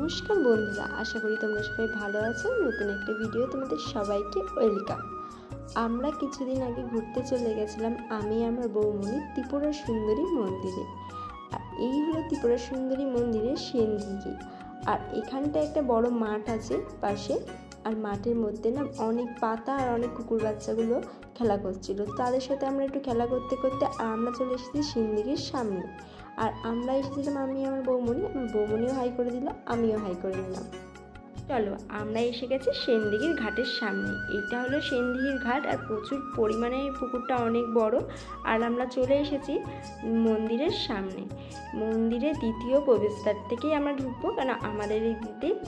নমস্কার বন্ধুরা, আশা করি তোমরা সবাই ভালো আছো। নতুন একটা ভিডিও তোমাদের সবাইকে ওয়েলকাম। আমরা কিছুদিন আগে ঘুরতে চলে গেছিলাম আমি আমার বৌমনি ত্রিপুরা সুন্দরী মন্দিরে। আর এই হলো ত্রিপুরা সুন্দরী মন্দিরের সেনদিঘি। আর এখানটা একটা বড় মাঠ আছে পাশে, আর মাঠের মধ্যে না অনেক পাতা আর অনেক কুকুর বাচ্চাগুলো খেলা করছিল। তাদের সাথে আমরা একটু খেলা করতে করতে আমরা চলে এসেছি সেনদিঘির সামনে। আর আমরা এসেছিলাম আমি আমার বৌমনিও হাই করে দিল, আমিও হাই করে নিলাম। চলো আমরা এসে গেছি সেনদিঘির ঘাটের সামনে। এটা হলো সেনদিঘির ঘাট, আর প্রচুর পরিমাণে পুকুরটা অনেক বড়। আর আমরা চলে এসেছি মন্দিরের সামনে। মন্দিরের দ্বিতীয় প্রবেশদ্বার থেকেই আমরা ঢুকবো, কারণ আমাদের এই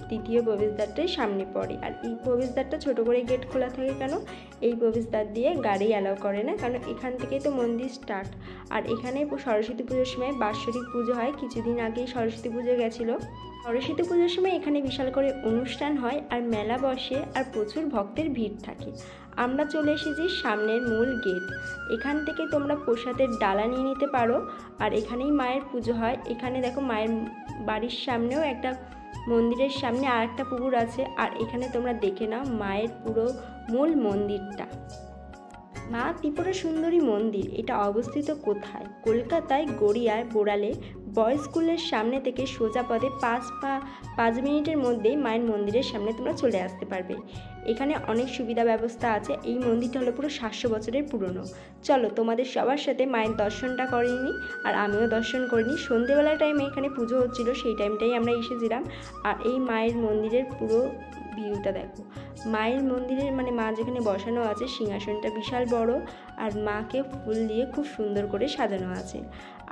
দ্বিতীয় প্রবেশদ্বারটাই সামনে পড়ে। আর এই প্রবেশদ্বারটা ছোটো করে গেট খোলা থাকে, কেন এই প্রবেশদ্বার দিয়ে গাড়ি অ্যালাউ করে না, কারণ এখান থেকেই তো মন্দির স্টার্ট। আর এখানে সরস্বতী পুজোর সময় বাৎসরিক পুজো হয়। কিছুদিন আগেই সরস্বতী পুজো গেছিলো। সরস্বতী পুজোর সময় এখানে বিশাল করে অনুষ্ঠান হয় আর মেলা বসে, আর প্রচুর ভক্তের ভিড় থাকে। আমরা চলে এসেছি সামনের মূল গেট। এখান থেকে তোমরা প্রসাদের ডালা নিয়ে নিতে পারো। আর এখানেই মায়ের পুজো হয়। এখানে দেখো মায়ের বাড়ির সামনেও একটা মন্দিরের সামনে আর একটা পুকুর আছে। আর এখানে তোমরা দেখে নাও মায়ের পুরো মূল মন্দিরটা। মা ত্রিপুরা সুন্দরী মন্দির এটা অবস্থিত কোথায়? কলকাতায় গড়িয়ার বোড়ালে বয়েজ স্কুলের সামনে থেকে সোজা পথে 5 মিনিটের মধ্যেই মায়ের মন্দিরের সামনে তোমরা চলে আসতে পারবে। এখানে অনেক সুবিধা ব্যবস্থা আছে। এই মন্দিরটা হলো পুরো 700 বছরের পুরনো। চলো তোমাদের সবার সাথে মায়ের দর্শনটা করে নিই, আর আমিও দর্শন করিনি। সন্ধেবেলার টাইমে এখানে পুজো হচ্ছিলো, সেই টাইমটাই আমরা এসেছিলাম। আর এই মায়ের মন্দিরের পুরো ভিউটা দেখো। মায়ের মন্দিরের মা যেখানে বসানো আছে সিংহাসনটা বিশাল বড়, আর মাকে ফুল দিয়ে খুব সুন্দর করে সাজানো আছে।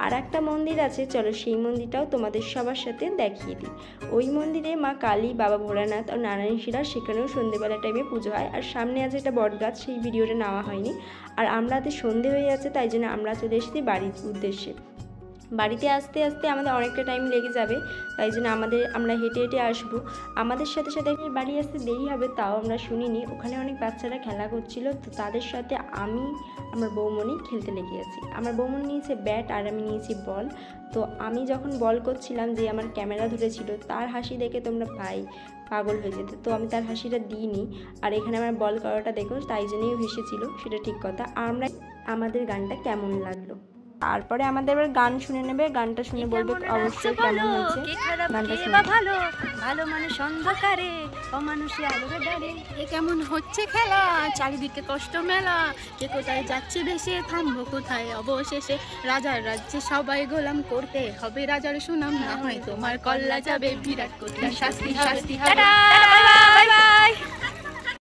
আর একটা মন্দির আছে, চলো সেই মন্দিরটাও তোমাদের সবার সাথে দেখিয়ে দিই। ওই মন্দিরে মা কালী, বাবা ভোলানাথ আর নারায়ণ শিলা, সেখানেও সন্ধেবেলা টাইমে পুজো হয়। আর সামনে আছে একটা বট গাছ, সেই ভিডিওটা নেওয়া হয়নি। আর আমরা সন্ধে হয়ে যাচ্ছে, তাই জন্য আমরা চলে এসেছি বাড়ির উদ্দেশ্যে। বাড়িতে আসতে আসতে আমাদের অনেকটা টাইম লেগে যাবে, তাই জন্য আমরা হেঁটে হেঁটে আসবো। আমাদের সাথে সাথে বাড়ি আসতে দেরি হবে, তাও আমরা শুনিনি। ওখানে অনেক বাচ্চারা খেলা করছিল, তো তাদের সাথে আমি আমার বৌমনি খেলতে লেগে গেছি। আমার বৌমনি নিয়েছে ব্যাট আর আমি নিয়েছি বল। তো আমি যখন বল করছিলাম, যে আমার ক্যামেরা ধরেছিল, তার হাসি দেখে তোমরা পাগল হয়ে যেত। তো আমি তার হাসিটা দিইনি। আর এখানে আমার বল করাটা দেখো, তাই জন্যই হেসেছিল, সেটা ঠিক কথা। আর আমাদের গানটা কেমন লাগলো, তারপরে আমাদের এবার গান শুনে নেবে। গানটা শুনে বলবে অবশ্যই কেমন হয়েছে। গানটা শুনে ভালো ভালো মানুষ অন্ধকারে অমানুষে আলোরে ডারে, এ কেমন হচ্ছে খেলা, চারিদিকে কষ্ট মেলা, কে কোথায় যাচ্ছে দেশে, থামবো কোথায় অবশেষে, রাজার রাজ্যে সবাই গোলাম করতে হবে রাজার সুনাম, না হয় তোমার কল্লা যাবে বিরাট কোটি শাস্তি শাস্তি।